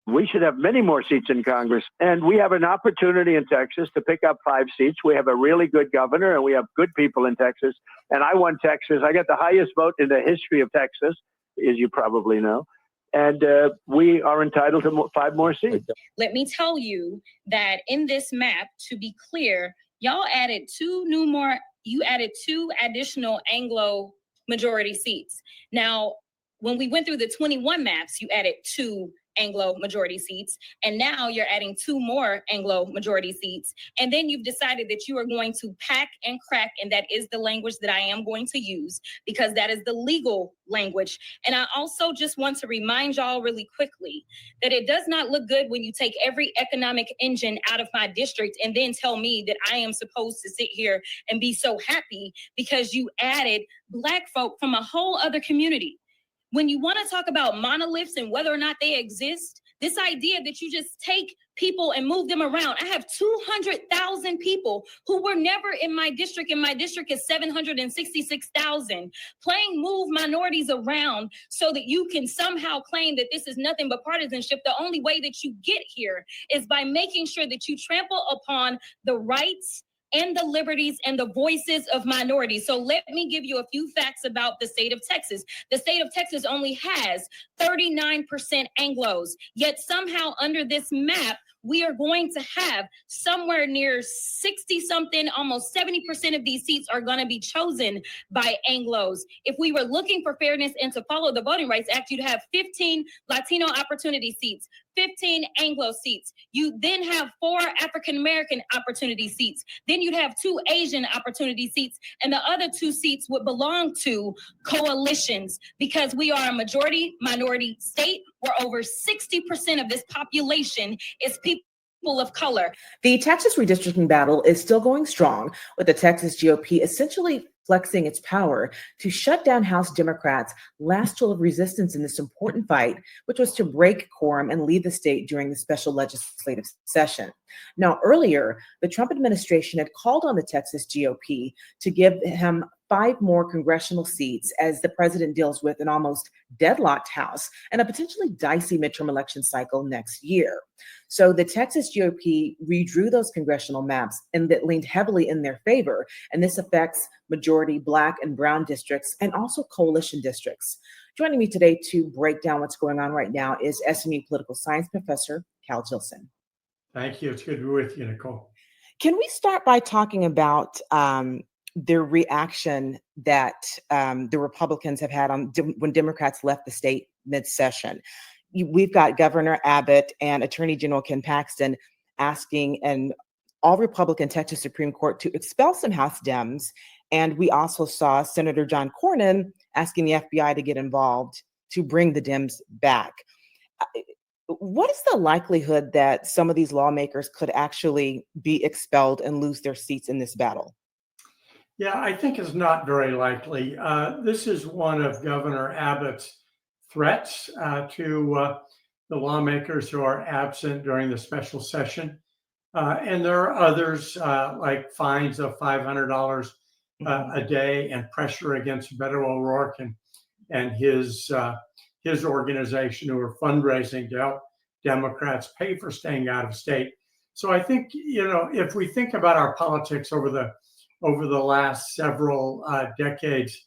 We should have many more seats in Congress. And we have an opportunity in Texas to pick up 5 seats. We have a really good governor and we have good people in Texas. And I won Texas. I got the highest vote in the history of Texas, as you probably know. And we are entitled to 5 more seats. Let me tell you that in this map, to be clear, y'all added 2 additional Anglo majority seats. Now, when we went through the 21 maps, you added 2 Anglo majority seats, and now you're adding 2 more Anglo majority seats. And then you've decided that you are going to pack and crack, and that is the language that I am going to use because that is the legal language. And I also just want to remind y'all really quickly that it does not look good when you take every economic engine out of my district and then tell me that I am supposed to sit here and be so happy because you added Black folk from a whole other community. When you want to talk about monoliths and whether or not they exist, this idea that you just take people and move them around. I have 200,000 people who were never in my district, and my district is 766,000. Playing move minorities around so that you can somehow claim that this is nothing but partisanship. The only way that you get here is by making sure that you trample upon the rights and the liberties and the voices of minorities. So let me give you a few facts about the state of Texas. The state of Texas only has 39% Anglos, yet somehow under this map, we are going to have somewhere near 60 something, almost 70% of these seats are going to be chosen by Anglos. If we were looking for fairness and to follow the Voting Rights Act, you'd have 15 Latino opportunity seats, 15 Anglo seats. You then have 4 African-American opportunity seats. Then you'd have 2 Asian opportunity seats, and the other 2 seats would belong to coalitions because we are a majority minority state where over 60% of this population is people of color. The Texas redistricting battle is still going strong, with the Texas GOP essentially flexing its power to shut down House Democrats' last tool of resistance in this important fight, which was to break quorum and leave the state during the special legislative session. Now, earlier, the Trump administration had called on the Texas GOP to give him 5 more congressional seats as the president deals with an almost deadlocked House and a potentially dicey midterm election cycle next year. So the Texas GOP redrew those congressional maps and that leaned heavily in their favor. And this affects majority Black and brown districts and also coalition districts. Joining me today to break down what's going on right now is SMU political science professor Cal Jillson. Thank you. It's good to be with you, Nicole. Can we start by talking about the reaction that the Republicans have had on when Democrats left the state mid-session? We've got Governor Abbott and Attorney General Ken Paxton asking an all-Republican Texas Supreme Court to expel some House Dems. And we also saw Senator John Cornyn asking the FBI to get involved to bring the Dems back. What is the likelihood that some of these lawmakers could actually be expelled and lose their seats in this battle? Yeah, I think it's not very likely. This is one of Governor Abbott's threats to the lawmakers who are absent during the special session. And there are others like fines of $500 a day and pressure against Beto O'Rourke and his organization who are fundraising to help Democrats pay for staying out of state. So I think, if we think about our politics over the last several decades,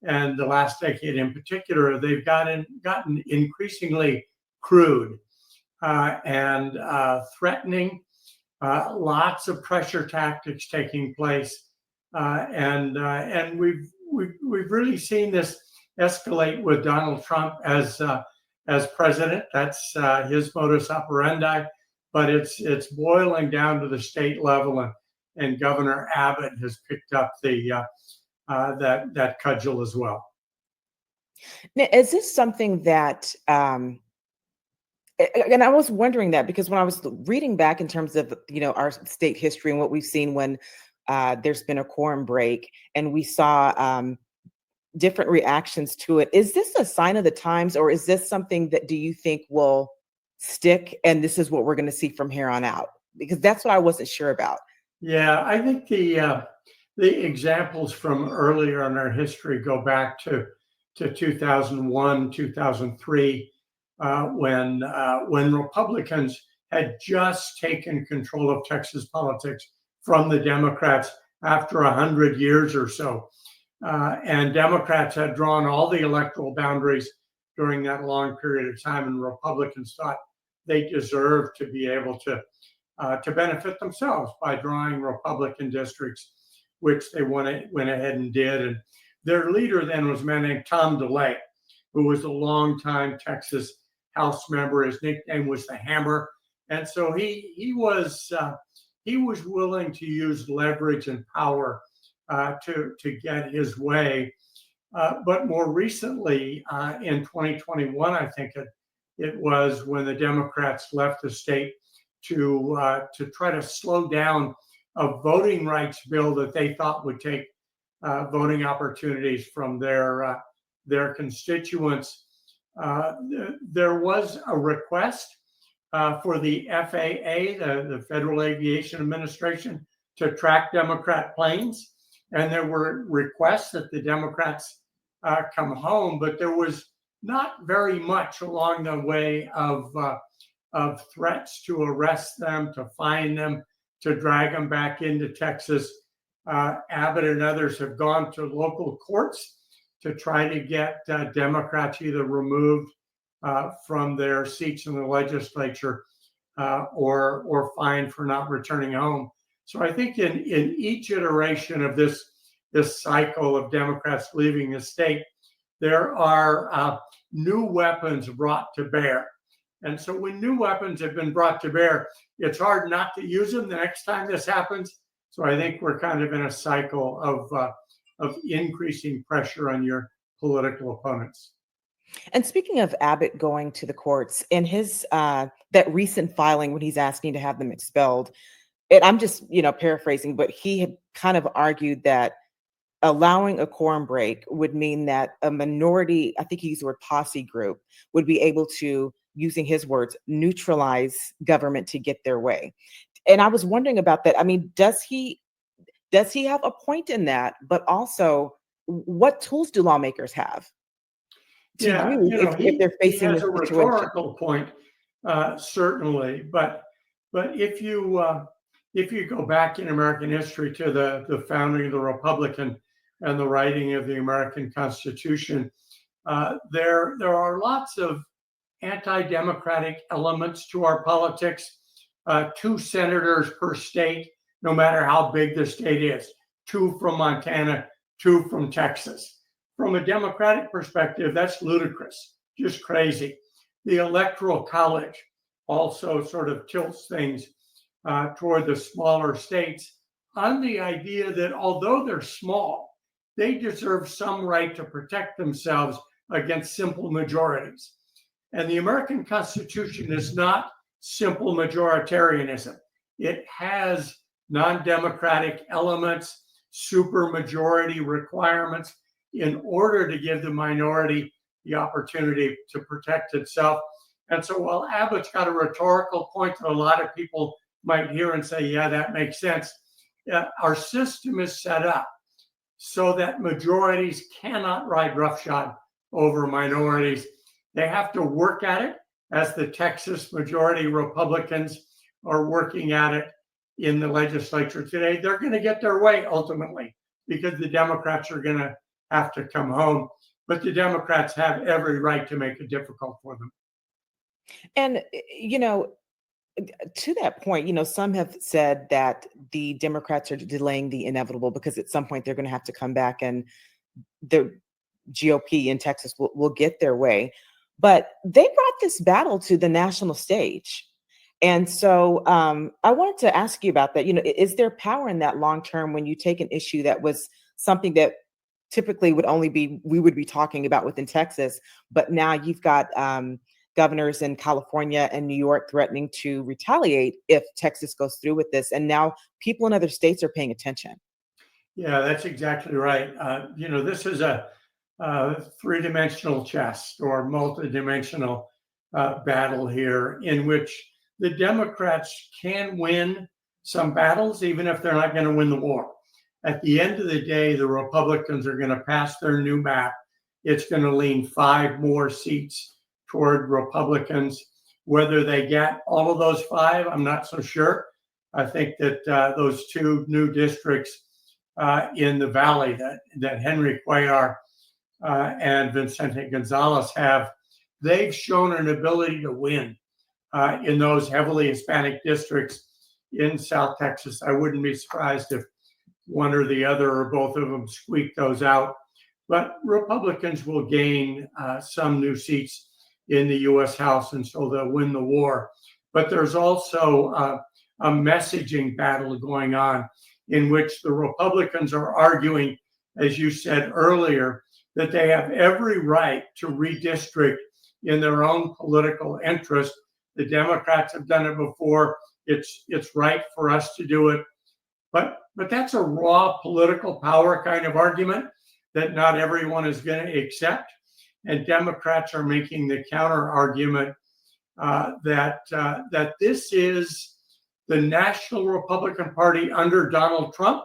and the last decade in particular, they've gotten increasingly crude and threatening. Lots of pressure tactics taking place, and we've really seen this escalate with Donald Trump as president. That's his modus operandi, but it's boiling down to the state level, and Governor Abbott has picked up that cudgel as well. Now, is this something that, and I was wondering that because when I was reading back in terms of, our state history and what we've seen when there's been a quorum break and we saw different reactions to it, is this a sign of the times, or is this something that do you think will stick and this is what we're going to see from here on out? Because that's what I wasn't sure about. Yeah, I think the examples from earlier in our history go back to 2001, 2003, when Republicans had just taken control of Texas politics from the Democrats after 100 years or so. And Democrats had drawn all the electoral boundaries during that long period of time, and Republicans thought they deserved to be able to benefit themselves by drawing Republican districts, which they went ahead and did. And their leader then was a man named Tom DeLay, who was a longtime Texas House member. His nickname was the Hammer, and so he was willing to use leverage and power to get his way. But more recently, in 2021, I think it was when the Democrats left the state to try to slow down a voting rights bill that they thought would take voting opportunities from their constituents. There was a request for the FAA, the Federal Aviation Administration, to track Democrat planes. And there were requests that the Democrats come home, but there was not very much along the way of threats to arrest them, to fine them, to drag them back into Texas. Abbott and others have gone to local courts to try to get Democrats either removed from their seats in the legislature or fined for not returning home. So I think in each iteration of this cycle of Democrats leaving the state, there are new weapons brought to bear. And so when new weapons have been brought to bear, it's hard not to use them the next time this happens. So I think we're kind of in a cycle of increasing pressure on your political opponents. And speaking of Abbott going to the courts, in his that recent filing when he's asking to have them expelled, and I'm just paraphrasing, but he had kind of argued that allowing a quorum break would mean that a minority, I think he used the word posse group, would be able to, using his words, neutralize government to get their way. And I was wondering about that. I mean, does he have a point in that? But also, what tools do lawmakers have to use if they're facing this a rhetorical point, certainly. But if you go back in American history to the founding of the Republican and the writing of the American Constitution, there are lots of anti-democratic elements to our politics. 2 senators per state, no matter how big the state is. 2 from Montana, 2 from Texas. From a Democratic perspective, that's ludicrous, just crazy. The Electoral College also sort of tilts things toward the smaller states on the idea that although they're small, they deserve some right to protect themselves against simple majorities. And the American Constitution is not simple majoritarianism. It has non-democratic elements, supermajority requirements in order to give the minority the opportunity to protect itself. And so while Abbott's got a rhetorical point that a lot of people might hear and say, yeah, that makes sense, our system is set up so that majorities cannot ride roughshod over minorities. They have to work at it, as the Texas majority Republicans are working at it in the legislature today. They're going to get their way ultimately because the Democrats are going to have to come home. But the Democrats have every right to make it difficult for them. And, to that point, some have said that the Democrats are delaying the inevitable because at some point they're going to have to come back and the GOP in Texas will get their way. But they brought this battle to the national stage. And so I wanted to ask you about that. Is there power in that long term when you take an issue that was something that typically we would be talking about within Texas, but now you've got governors in California and New York threatening to retaliate if Texas goes through with this. And now people in other states are paying attention. Yeah, that's exactly right. This is a three-dimensional chess or multi-dimensional battle here in which the Democrats can win some battles, even if they're not going to win the war. At the end of the day, the Republicans are going to pass their new map. It's going to lean 5 more seats toward Republicans. Whether they get all of those 5, I'm not so sure. I think that those 2 new districts in the Valley that Henry Cuellar and Vicente Gonzalez have, they've shown an ability to win in those heavily Hispanic districts in South Texas. I wouldn't be surprised if one or the other or both of them squeak those out. But Republicans will gain some new seats in the U.S. House, and so they'll win the war. But there's also a messaging battle going on in which the Republicans are arguing, as you said earlier, that they have every right to redistrict in their own political interest. The Democrats have done it before. It's right for us to do it. But that's a raw political power kind of argument that not everyone is going to accept. And Democrats are making the counter argument that this is the National Republican Party under Donald Trump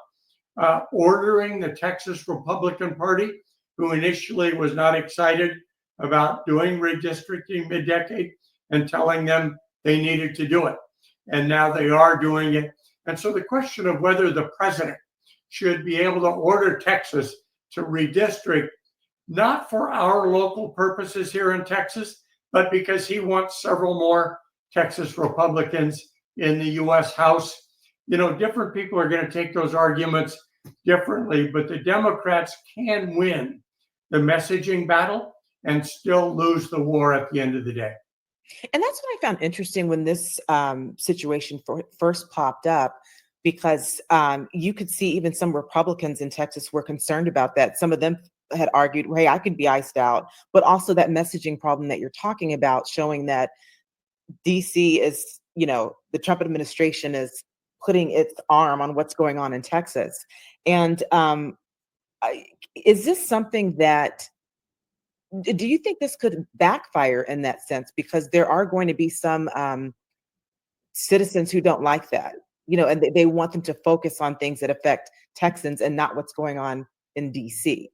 ordering the Texas Republican Party, who initially was not excited about doing redistricting mid-decade, and telling them they needed to do it. And now they are doing it. And so the question of whether the president should be able to order Texas to redistrict, not for our local purposes here in Texas, but because he wants several more Texas Republicans in the U.S. House. You know, different people are going to take those arguments differently, but the Democrats can win the messaging battle and still lose the war at the end of the day. And that's what I found interesting when this situation first popped up, because you could see even some Republicans in Texas were concerned about that. Some of them had argued, hey, I could be iced out, but also that messaging problem that you're talking about, showing that DC is, you know, the Trump administration is putting its arm on what's going on in Texas. And is this something that, do you think this could backfire in that sense? Because there are going to be some citizens who don't like that, you know, and they want them to focus on things that affect Texans and not what's going on in DC.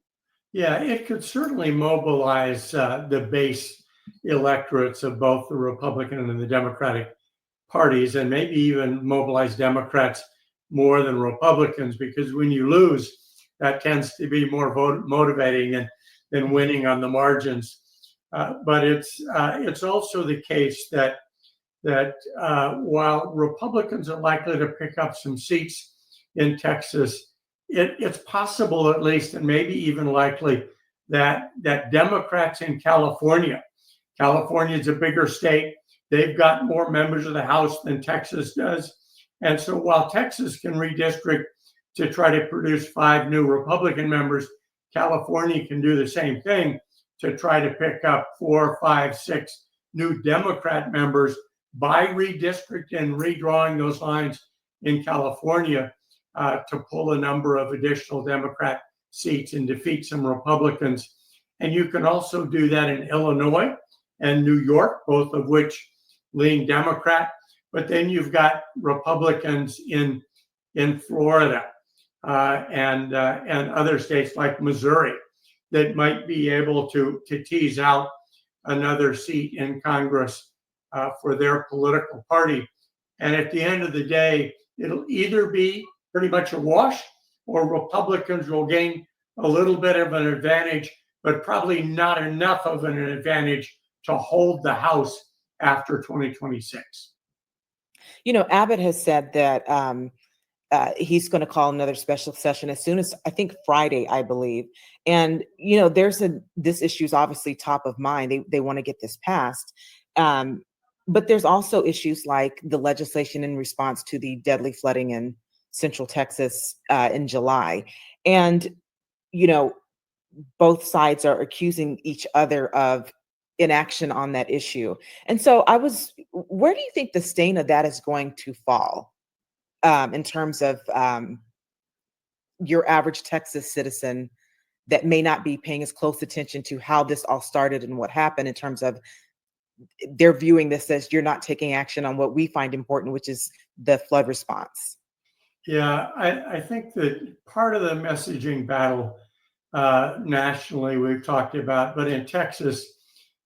Yeah, it could certainly mobilize the base electorates of both the Republican and the Democratic parties, and maybe even mobilize Democrats more than Republicans, because when you lose, that tends to be more motivating than winning on the margins. But it's also the case that while Republicans are likely to pick up some seats in Texas, it's possible, at least, and maybe even likely, that Democrats in California is a bigger state. They've got more members of the House than Texas does. And so while Texas can redistrict to try to produce 5 new Republican members, California can do the same thing to try to pick up 4, 5, 6 new Democrat members by redistricting and redrawing those lines in California to pull a number of additional Democrat seats and defeat some Republicans. And you can also do that in Illinois and New York, both of which lean Democrat. But then you've got Republicans in Florida and other states like Missouri that might be able to tease out another seat in Congress for their political party. And at the end of the day, it'll either be pretty much a wash, or Republicans will gain a little bit of an advantage, but probably not enough of an advantage to hold the House after 2026. You know, Abbott has said that he's going to call another special session as soon as, I think, Friday, I believe. And, you know, this issue is obviously top of mind. They want to get this passed. But there's also issues like the legislation in response to the deadly flooding in Central Texas in July. And, you know, both sides are accusing each other of inaction on that issue. And so where do you think the stain of that is going to fall in terms of your average Texas citizen that may not be paying as close attention to how this all started and what happened, in terms of they're viewing this as you're not taking action on what we find important, which is the flood response? Yeah, I think that part of the messaging battle nationally we've talked about, but in Texas,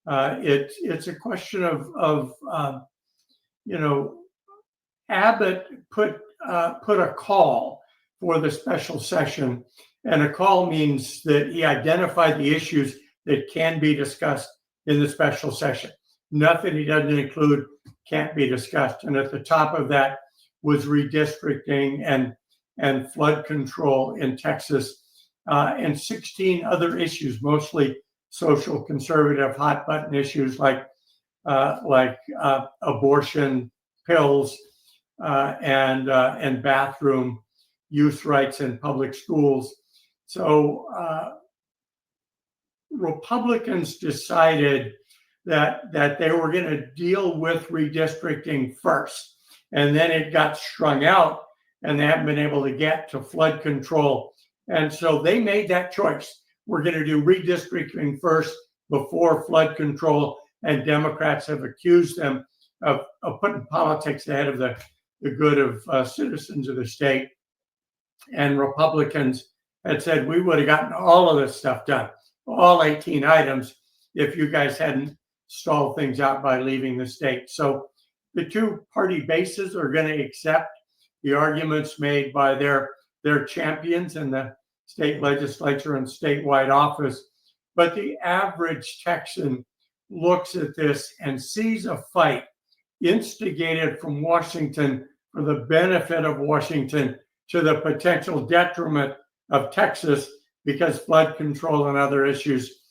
It's a question of Abbott put a call for the special session, and a call means that he identified the issues that can be discussed in the special session. Nothing he doesn't include can't be discussed. And at the top of that was redistricting and flood control in Texas, and 16 other issues, mostly social conservative hot button issues like abortion, pills, and bathroom use rights in public schools. So Republicans decided that they were going to deal with redistricting first, and then it got strung out, and they haven't been able to get to flood control. And so they made that choice. We're going to do redistricting first before flood control, and Democrats have accused them of putting politics ahead of the good of citizens of the state. And Republicans had said, we would have gotten all of this stuff done, all 18 items, if you guys hadn't stalled things out by leaving the state. So the two party bases are going to accept the arguments made by their champions in the state legislature and statewide office. But the average Texan looks at this and sees a fight instigated from Washington for the benefit of Washington to the potential detriment of Texas, because flood control and other issues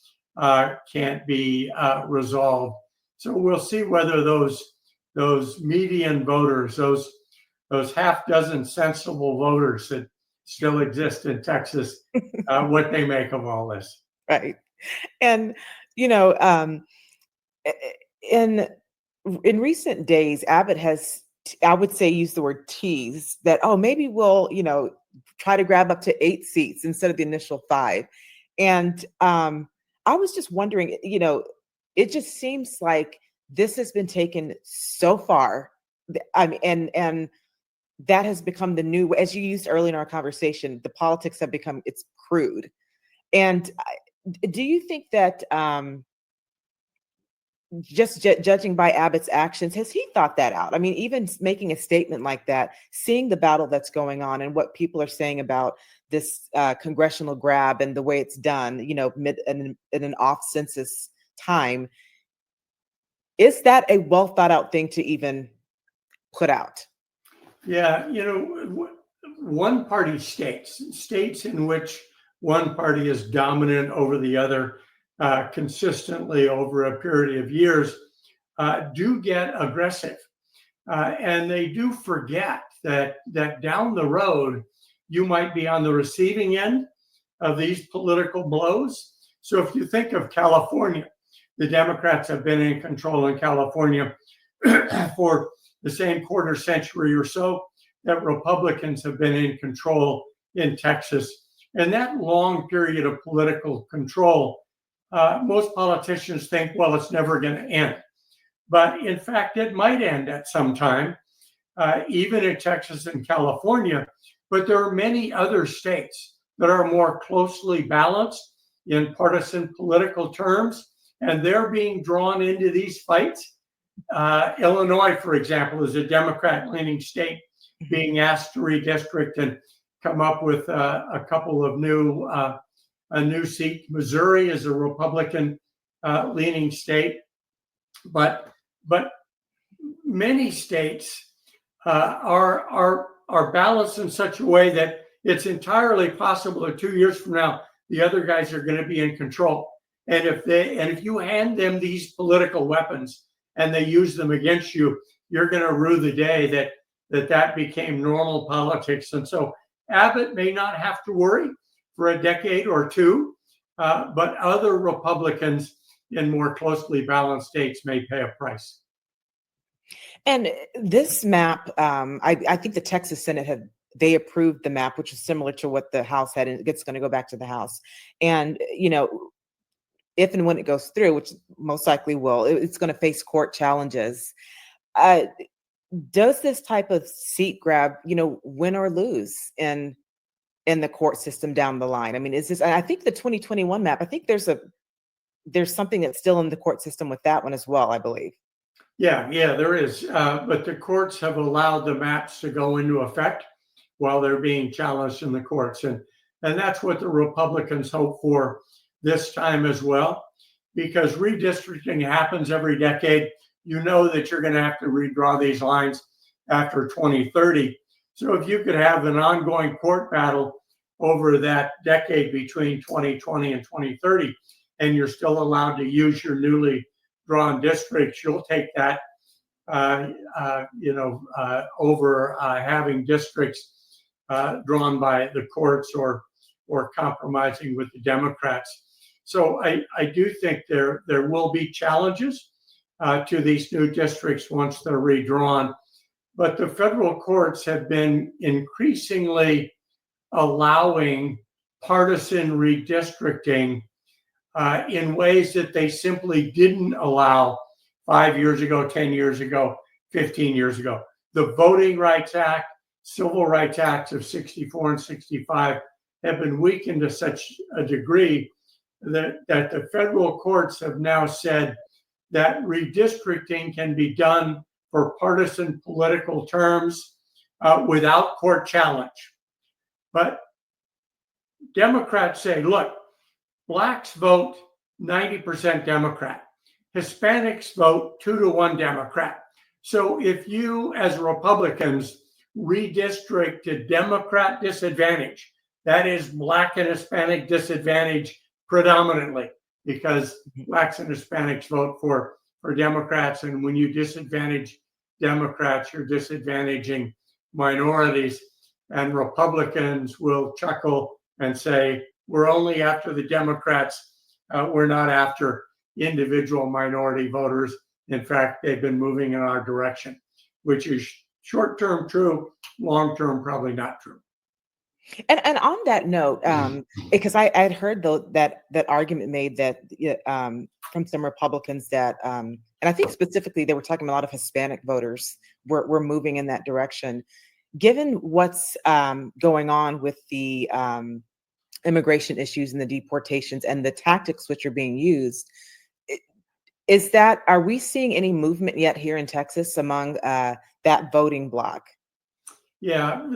can't be resolved. So we'll see whether those median voters, those half dozen sensible voters that still exist in Texas, what they make of all this. Right. And, in recent days, Abbott has, I would say, used the word tease that, maybe we'll, try to grab up to 8 seats instead of the initial 5. And I was just wondering, it just seems like this has been taken so far. I mean, and that has become the new, as you used early in our conversation, the politics have become, it's crude. And do you think that just judging by Abbott's actions, has he thought that out? I mean, even making a statement like that, seeing the battle that's going on and what people are saying about this congressional grab and the way it's done, in an off census time, is that a well thought out thing to even put out? Yeah, one party states in which one party is dominant over the other consistently over a period of years do get aggressive. And they do forget that down the road, you might be on the receiving end of these political blows. So if you think of California, the Democrats have been in control in California for the same quarter century or so that Republicans have been in control in Texas. And that long period of political control, most politicians think, well, it's never going to end. But in fact, it might end at some time, even in Texas and California. But there are many other states that are more closely balanced in partisan political terms, and they're being drawn into these fights. Illinois, for example, is a Democrat-leaning state being asked to redistrict and come up with a couple of a new seat. Missouri is a Republican leaning state, but many states are balanced in such a way that it's entirely possible that 2 years from now the other guys are going to be in control. And if you hand them these political weapons and they use them against you, you're going to rue the day that became normal politics. And so Abbott may not have to worry for a decade or two, but other Republicans in more closely balanced states may pay a price. And this map, I think the Texas Senate they approved the map, which is similar to what the House had, and it's going to go back to the House. And, if and when it goes through, which most likely will, it's going to face court challenges. Does this type of seat grab, win or lose in the court system down the line? I mean, is this, I think the 2021 map, I think there's there's something that's still in the court system with that one as well, I believe. Yeah, there is. But the courts have allowed the maps to go into effect while they're being challenged in the courts. And that's what the Republicans hope for this time as well, because redistricting happens every decade. You know that you're going to have to redraw these lines after 2030. So if you could have an ongoing court battle over that decade between 2020 and 2030, and you're still allowed to use your newly drawn districts, you'll take that, over having districts drawn by the courts or compromising with the Democrats. So I do think there will be challenges to these new districts once they're redrawn. But the federal courts have been increasingly allowing partisan redistricting in ways that they simply didn't allow 5 years ago, 10 years ago, 15 years ago. The Voting Rights Act, Civil Rights Acts of 64 and 65 have been weakened to such a degree that the federal courts have now said that redistricting can be done for partisan political terms without court challenge. But Democrats say, look, blacks vote 90% Democrat. Hispanics vote 2-to-1 Democrat. So if you, as Republicans, redistrict to Democrat disadvantage, that is black and Hispanic disadvantage predominantly, because blacks and Hispanics vote for Democrats. And when you disadvantage Democrats, you're disadvantaging minorities. And Republicans will chuckle and say, we're only after the Democrats. We're not after individual minority voters. In fact, they've been moving in our direction, which is short-term true, long-term probably not true. And on that note, because I had heard that argument made that from some Republicans that, and I think specifically they were talking a lot of Hispanic voters were moving in that direction. Given what's going on with the immigration issues and the deportations and the tactics which are being used, are we seeing any movement yet here in Texas among that voting bloc? Yeah,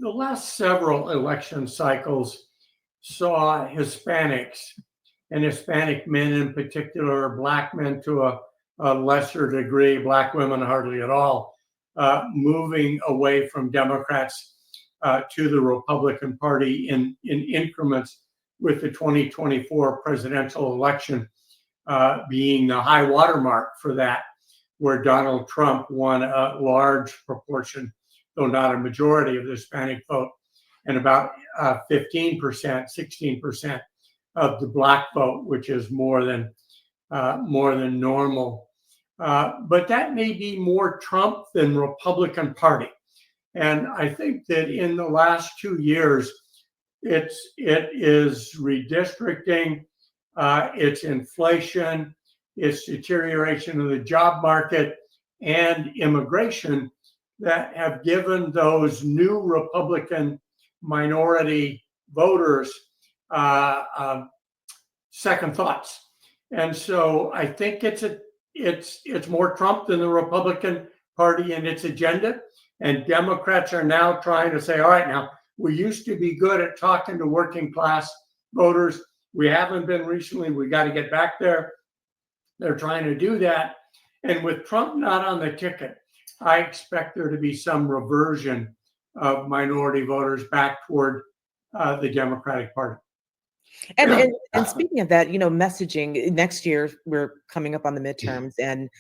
the last several election cycles saw Hispanics and Hispanic men in particular, black men to a lesser degree, black women hardly at all, moving away from Democrats to the Republican Party in increments, with the 2024 presidential election being the high watermark for that, where Donald Trump won a large proportion, though not a majority, of the Hispanic vote, and about 15%, 16% of the black vote, which is more than normal. But that may be more Trump than Republican Party. And I think that in the last 2 years, it is redistricting, it's inflation, it's deterioration of the job market, and immigration that have given those new Republican minority voters second thoughts. And so I think it's more Trump than the Republican Party and its agenda. And Democrats are now trying to say, all right, now we used to be good at talking to working class voters. We haven't been recently. We got to get back there. They're trying to do that. And with Trump not on the ticket, I expect there to be some reversion of minority voters back toward the Democratic Party. And speaking of that, messaging, next year we're coming up on the midterms, and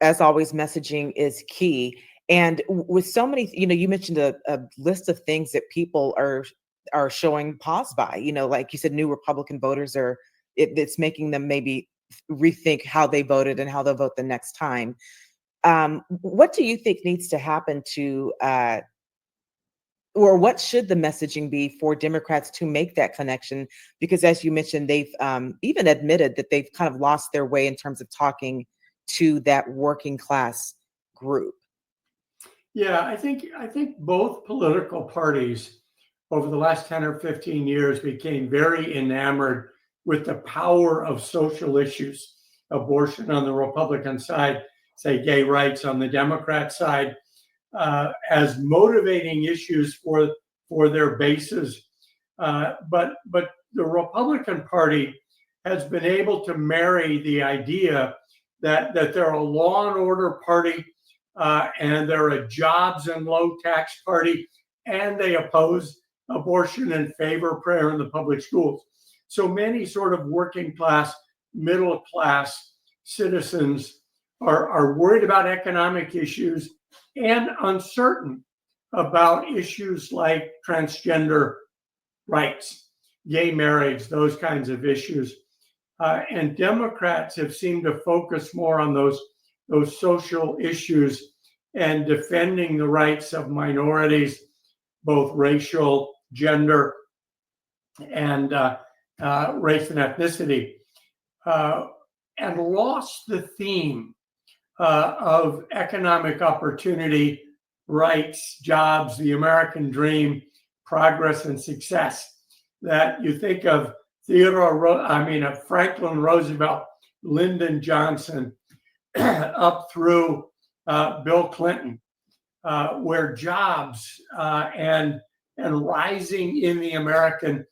as always, messaging is key. And with so many, you mentioned a list of things that people are showing pause by, like you said, new Republican voters it's making them maybe rethink how they voted and how they'll vote the next time. What do you think needs to happen to, or what should the messaging be for Democrats to make that connection? Because as you mentioned, they've even admitted that they've kind of lost their way in terms of talking to that working class group. Yeah, I think both political parties over the last 10 or 15 years became very enamored with the power of social issues, abortion on the Republican side, say gay rights on the Democrat side, as motivating issues for their bases. But the Republican Party has been able to marry the idea that they're a law and order party, and they're a jobs and low tax party, and they oppose abortion and favor prayer in the public schools. So many sort of working class, middle class citizens are worried about economic issues and uncertain about issues like transgender rights, gay marriage, those kinds of issues. And Democrats have seemed to focus more on those social issues and defending the rights of minorities, both racial, gender, and race and ethnicity, and lost the theme of economic opportunity, rights, jobs, the American dream, progress, and success. That you think of Franklin Roosevelt, Lyndon Johnson, up through Bill Clinton, where jobs and rising in the American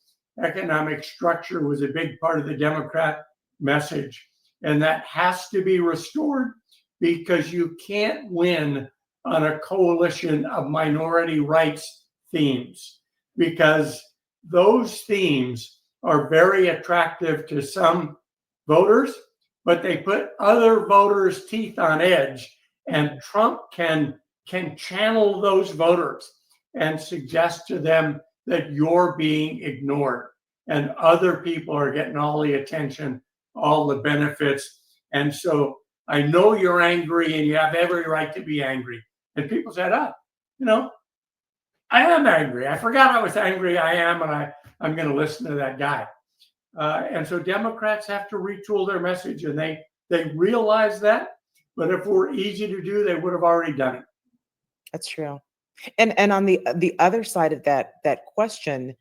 economic structure was a big part of the Democrat message. And that has to be restored, because you can't win on a coalition of minority rights themes, because those themes are very attractive to some voters, but they put other voters' teeth on edge, and Trump can channel those voters and suggest to them that you're being ignored and other people are getting all the attention, all the benefits. And so I know you're angry and you have every right to be angry. And people said, I am angry. I forgot I was angry. I am, and I'm going to listen to that guy. And so Democrats have to retool their message, and they realize that. But if it were easy to do, they would have already done it. That's true. And on the other side of that question,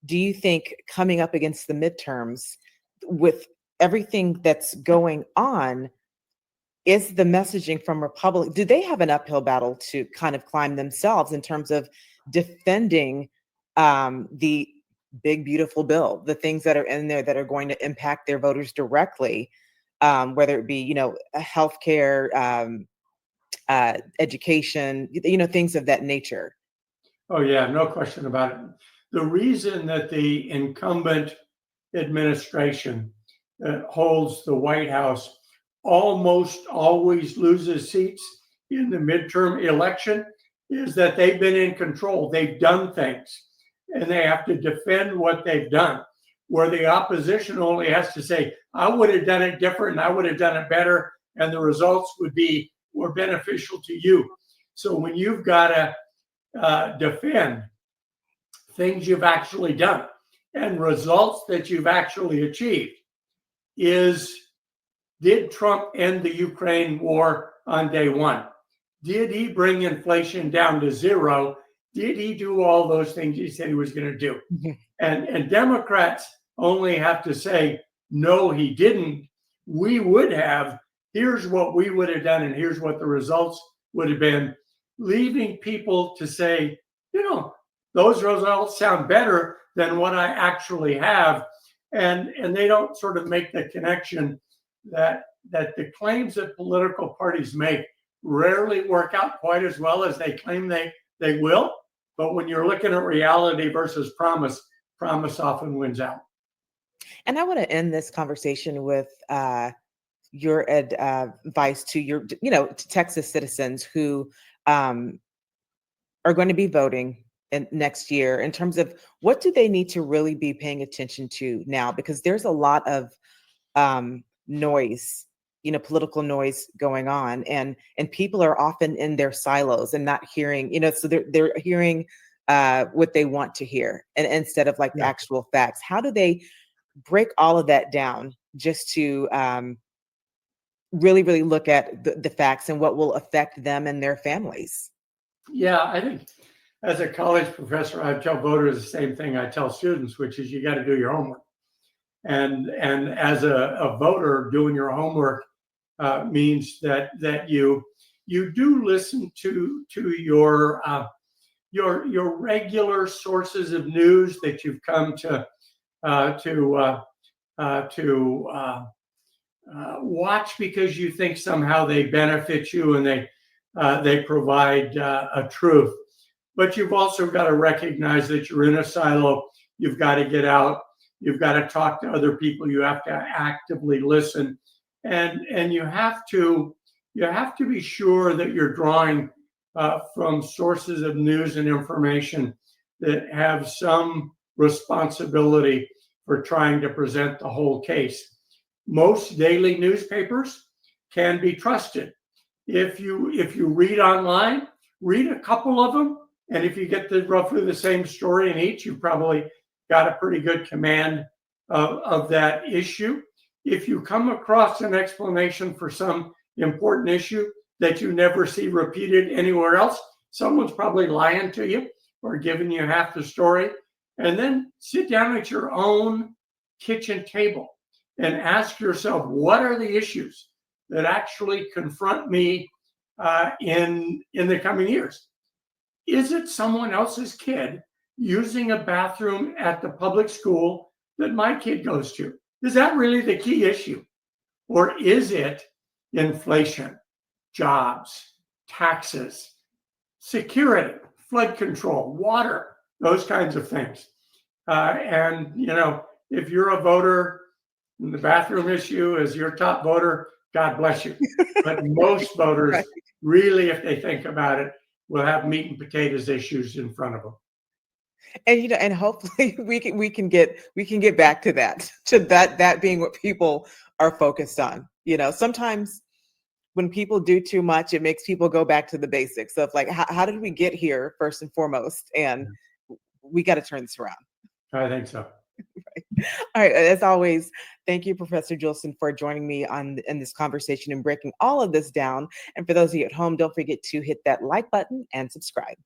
do you think coming up against the midterms with everything that's going on, is the messaging from Republicans, do they have an uphill battle to kind of climb themselves in terms of defending the big, beautiful bill, the things that are in there that are going to impact their voters directly, whether it be, healthcare, education, things of that nature? Oh, yeah, no question about it. The reason that the incumbent administration that holds the White House almost always loses seats in the midterm election is that they've been in control. They've done things, and they have to defend what they've done, where the opposition only has to say, I would have done it different, and I would have done it better, and the results would be more beneficial to you. So when you've got to defend things you've actually done and results that you've actually achieved, did Trump end the Ukraine war on day one? Did he bring inflation down to zero? Did he do all those things he said he was going to do? Mm-hmm. And Democrats only have to say, no, he didn't. We would have. Here's what we would have done, and here's what the results would have been, leaving people to say, those results sound better than what I actually have. And they don't sort of make the connection that the claims that political parties make rarely work out quite as well as they claim they will. But when you're looking at reality versus promise often wins out. And I want to end this conversation with your advice to to Texas citizens who are going to be voting next year, in terms of what do they need to really be paying attention to now? Because there's a lot of noise, political noise going on, and people are often in their silos and not hearing, so they're hearing what they want to hear, and instead of the actual facts. How do they break all of that down just to really, really look at the facts and what will affect them and their families? Yeah, I think as a college professor, I tell voters the same thing I tell students, which is you got to do your homework. And as a voter, doing your homework means that you do listen to your regular sources of news that you've come to watch because you think somehow they benefit you and they provide a truth. But you've also got to recognize that you're in a silo. You've got to get out. You've got to talk to other people. You have to actively listen, and you have to be sure that you're drawing from sources of news and information that have some responsibility for trying to present the whole case. Most daily newspapers can be trusted. If you read online, read a couple of them, and if you get roughly the same story in each, you've probably got a pretty good command of that issue. If you come across an explanation for some important issue that you never see repeated anywhere else, someone's probably lying to you or giving you half the story. And then sit down at your own kitchen table and ask yourself, what are the issues that actually confront me in the coming years? Is it someone else's kid using a bathroom at the public school that my kid goes to? Is that really the key issue? Or is it inflation, jobs, taxes, security, flood control, water, those kinds of things? And, if you're a voter and the bathroom issue is your top voter, God bless you. But most voters, Right. really, if they think about it, will have meat and potatoes issues in front of them. And and hopefully we can get back to that being what people are focused on. Sometimes when people do too much, it makes people go back to the basics of like, how did we get here first and foremost? And we got to turn this around. I think so. Right. All right. As always, thank you, Professor Jillson, for joining me in this conversation and breaking all of this down. And for those of you at home, don't forget to hit that like button and subscribe.